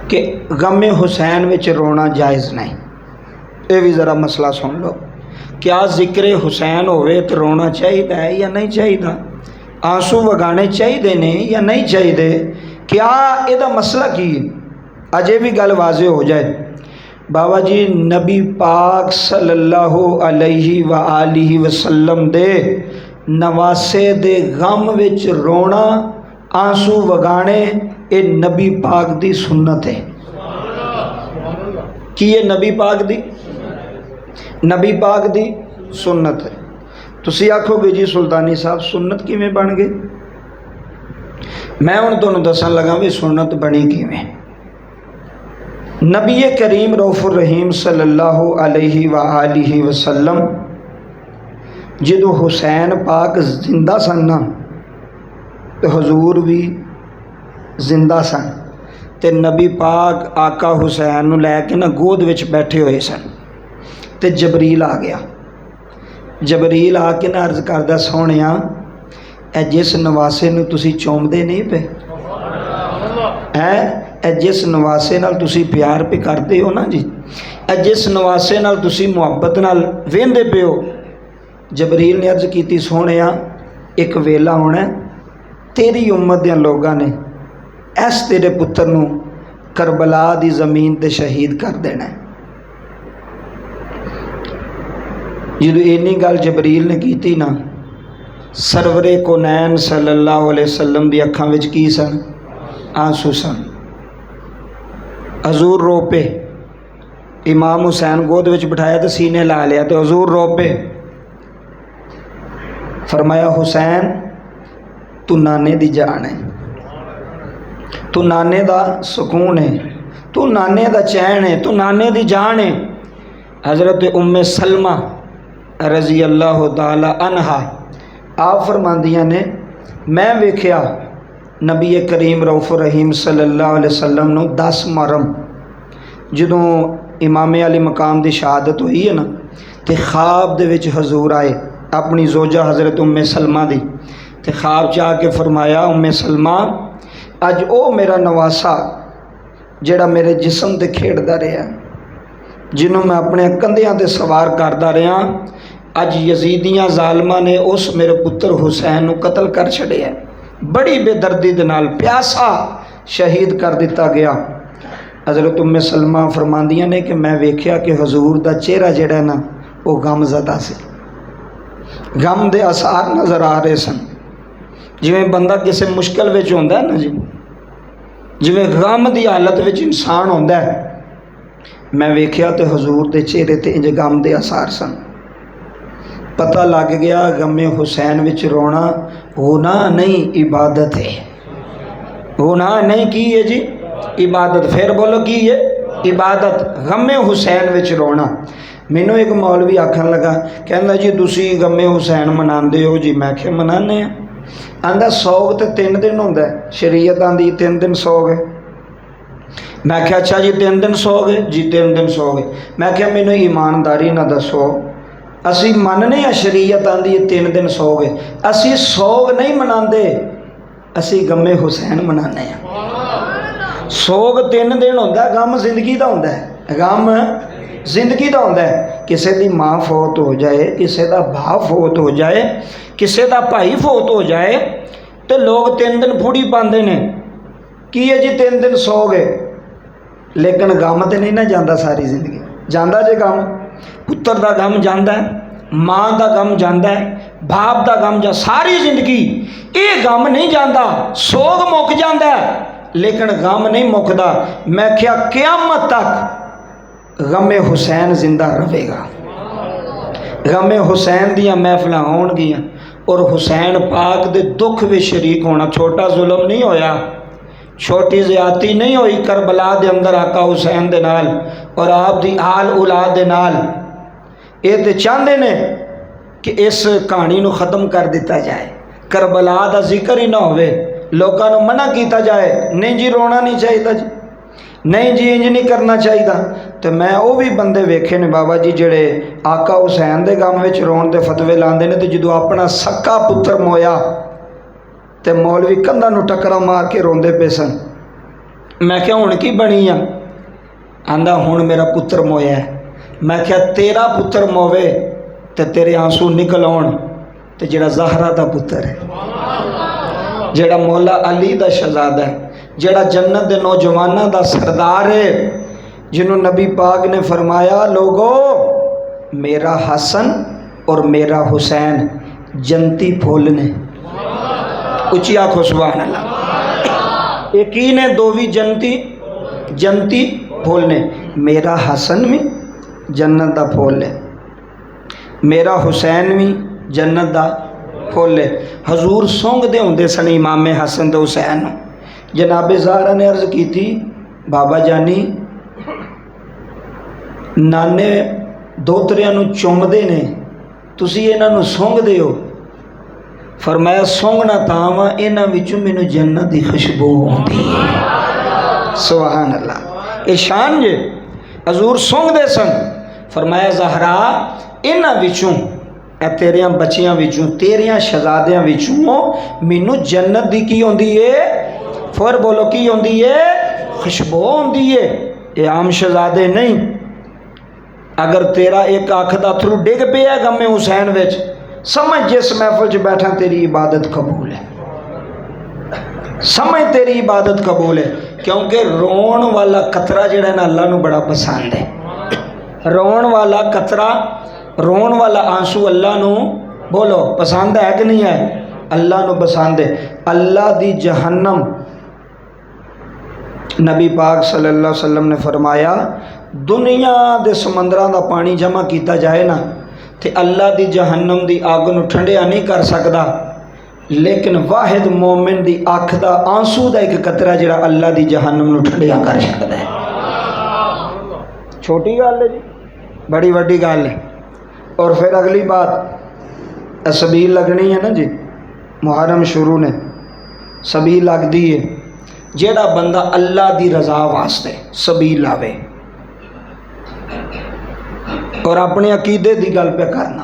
कि गम हुसैन विच रोना जायज़ नहीं। ये भी ज़रा मसला सुन लो, क्या जिक्र हुसैन होवे तो रोना चाहिए है या नहीं चाहिए? आंसू वगाने चाहिए ने या नहीं चाहिए? क्या यदा मसला की है? अजे भी गल वाजे हो जाए। बाबा जी नबी पाक सल्लल्लाहु अलैहि व आलिहि वसल्लम दे नवासे दे गम विच रोना, आंसू वगाने, ये नबी पाक दी सुन्नत है। कि ये नबी पाक दी सुन्नत है। तुसी आखोगे जी सुल्तानी साहब सुन्नत किवें बन गई? मैं हुण तुहानूं दस्सण लगा भी सुन्नत बनी किवें। नबी करीम रऊफुर रहीम सल्लल्लाहु अलैहि व आलिहि वसल्लम जदों हुसैन पाक जिंदा सन ना तो हजूर भी जिंदा सन, ते नबी पाक आका हुसैन नूं लैके ना गोद विच बैठे हुए सन, ते जबरील आ गया। जबरील आके ना अर्ज करदा, सोहणिया ए जिस नवासे नूं तुसी चौंमदे नहीं पे है, ए जिस नवासे नाल तुसी प्यार पे करते हो ना जी, ए जिस नवासे नाल तुसी मुहब्बत नाल वेंदे पे हो, जबरील ने अर्ज की सोहणिया एक वेला होना तेरी उम्मत दे लोगों ने इस तेरे पुत्र नूं करबला दी ज़मीन ते शहीद कर देना है। जो इन्नी गल जबरील ने की ना, सरवरे कोनैन सल्लल्लाहु अलैहि वसल्लम दी अखां विच की सन? आंसू सन। हजूर रो पे। इमाम हुसैन गोद विच बिठाया तो सीने ला लिया, तो हजूर रो पे। फरमाया हुसैन तू नाने दी जान है, तू नाने दा सुकून है, तू नाने दा चैन है, तू नाने दी जान है। हज़रत उम्मे सलमा रजी अल्लाह ताला अनहा आप फरमांदियां ने, मैं वेख्या नबी करीम रऊफुर रहीम सल्लल्लाहु अलैहि वसल्लम नूं 10 मुहर्रम जदों इमामे अली मकाम की शहादत हुई है ना, तो ख्वाब दे विच हजूर आए अपनी जोजा हज़रत उम्मे सलमा दी, तो ख्वाब च आके फरमाया उम्मे सलमा अज ओ मेरा नवासा जिहड़ा मेरे जिस्म ते खेडदा रहा, जिन्हों मैं अपने कंधियां ते सवार करदा रहा, अज यजीदियां जालमा ने उस मेरे पुत्र हुसैन नूं कतल कर छड़िया। बड़ी बेदर्दी दे नाल प्यासा शहीद कर दिता गया। हज़रत उम्मे सलमा फरमांदियां ने कि मैं वेख्या कि हजूर दा चेहरा जिहड़ा ना वो गमज़दा सी, गम दे आसार नज़र आ रहे सन। जिवें बंदा किसी मुश्किल विच होंदा है ना जी, जिवें गम की हालत विच इंसान होंदा है, मैं वेख्या तो हजूर के चेहरे ते इंज गम के आसार सन। पता लग गया गमे हुसैन विच रोना होना नहीं इबादत है, होना नहीं की है जी इबादत। फिर बोलो की है इबादत। गमे हुसैन विच रोना। मैनू एक मौलवी आखन लगा, कहना जी तुसी गमे हुसैन मनाते हो जी? मैं क्या मनाने हैं? आंदा सौग तो 3 दिन होंदा है, शरीयत आंदी 3 दिन सौग है। मैं क्या अच्छा जी 3 दिन सौग है जी? 3 दिन सौग है। मैं क्या मैनू ईमानदारी ना दसो, असी मनने शरीयत आंदी 3 दिन सौग है, असी सौग नहीं मनाते, असी गमे हुसैन मनाने हैं। सोग 3 दिन होंदा, गम जिंदगी का होंदा है, गम जिंदगी का होंदा है। किसी की माँ फौत हो जाए, किसी का भा फौत हो जाए, किसी का भाई फौत हो जाए, तो लोग 3 दिन फूड़ी पाते हैं कि है जी 3 दिन सोग है। लेकिन गम तो नहीं ना जाता सारी जिंदगी, जाता जे गम, पुत्र का गम जाता है, माँ का गम जाता है, बाप का गम जा, सारी जिंदगी ये गम नहीं जाता। सोग मुक जाता है लेकिन गम नहीं मुकदा। मैं क्या क़यामत तक गमे हुसैन जिंदा रहेगा। गमे हुसैन दियाँ महफिल होणगियां और हुसैन पाक दे दुख में शरीक होना। छोटा जुल्म नहीं होया, छोटी ज़्यादती नहीं हुई करबला दे अंदर आका हुसैन दे नाल और आप दी आल औलाद दे नाल। ये तो चाहते ने कि इस कहानी नूं ख़त्म कर दिता जाए, करबला का जिक्र ही ना होवे, लोगों को मना किया जाए, नहीं जी रोना नहीं चाहिए जी, नहीं जी इंज नहीं करना चाहिए। तो मैं वो भी बंदे वेखे ने बाबा जी जेड़े आका हुसैन दे गम विच रोण दे फतवे लाते हैं, तो जो अपना सक्का पुत्र मोया तो मौलवी कंधा नूं टक्करा मार के रोंदे पे सन। मैं क्या हुण की बनी आ? आंदा हुण मेरा पुत्र मोया है। मैं क्या तेरा पुत्र मोवे तो तेरे आंसू निकल आउण, ते जेड़ा ज़हरा दा पुत्र है, जेड़ा मौला अली दा शहजादा है, जेड़ा जन्नत दे नौजवानों दा सरदार है, जिन्हों नबी पाक ने फरमाया लोगो मेरा हसन और मेरा हुसैन जन्नती फुल ने। उची आखो सुभान अल्लाह। एक ही ने दो भी जन्नती फुल ने। मेरा हसन भी जन्नत दा फुल है, मेरा हुसैन भी जन्नत दा फुल है। हजूर सोंगदे होंदे सन इमामे हसन ते हुसैन। जनाबे ज़ाहरा ने अर्ज की थी बाबा जानी नाने दोतरियां नूं चुमदे ने, तुसी इन्हां नूं सोंगदे हो। फरमाया सोंगना तां वा इन्हां विचों मैनूं जन्नत दी खुशबू आउंदी है। सुभान अल्लाह। ये शान जे हजूर सोंगदे सन। फरमाया ज़हरा इन्हां विचों तेरिया बच्चियां विचों तेरिया शहजादियां विचों मैनूं जन्नत दी की आउंदी है? फिर बोलो की आउंदी है? खुशबू आउंदी है। ये आम शहजादे नहीं। अगर तेरा एक अख दा अथरू डिग पिया गमे हुसैन विच, समझ जिस महफिल च बैठा तेरी इबादत कबूल है, समझ तेरी इबादत कबूल है। क्योंकि रोन वाला कतरा जिहड़ा ना अल्लाह नूं बड़ा पसंद है। रोन वाला कतरा, रोन वाला आंसू अल्लाह नूं बोलो पसंद है कि नहीं है? अल्लाह नूं पसंद है। अल्लाह दी जहन्नम, नबी पाक सल्लल्लाहु अलैहि वसल्लम ने फरमाया दुनिया दे समंदरां दा पानी जमा किया जाए ना तो अल्लाह दी जहन्नम दी अग नूं ठंडिया नहीं कर सकदा, लेकिन वाहिद मोमिन दी अख दा आंसू दा एक कतरा जिहड़ा अल्लाह दी जहन्नम नूं ठंडिया कर सकदा है। छोटी गल है जी, बड़ी वड्डी गल है। और फिर अगली बात सबील लगनी है ना जी, मुहर्रम शुरू ने सबील लगती है। जेड़ा बंदा अल्लाह दी रज़ा वास्ते सबील लावे और अपने अकीदे दी गल पे करना,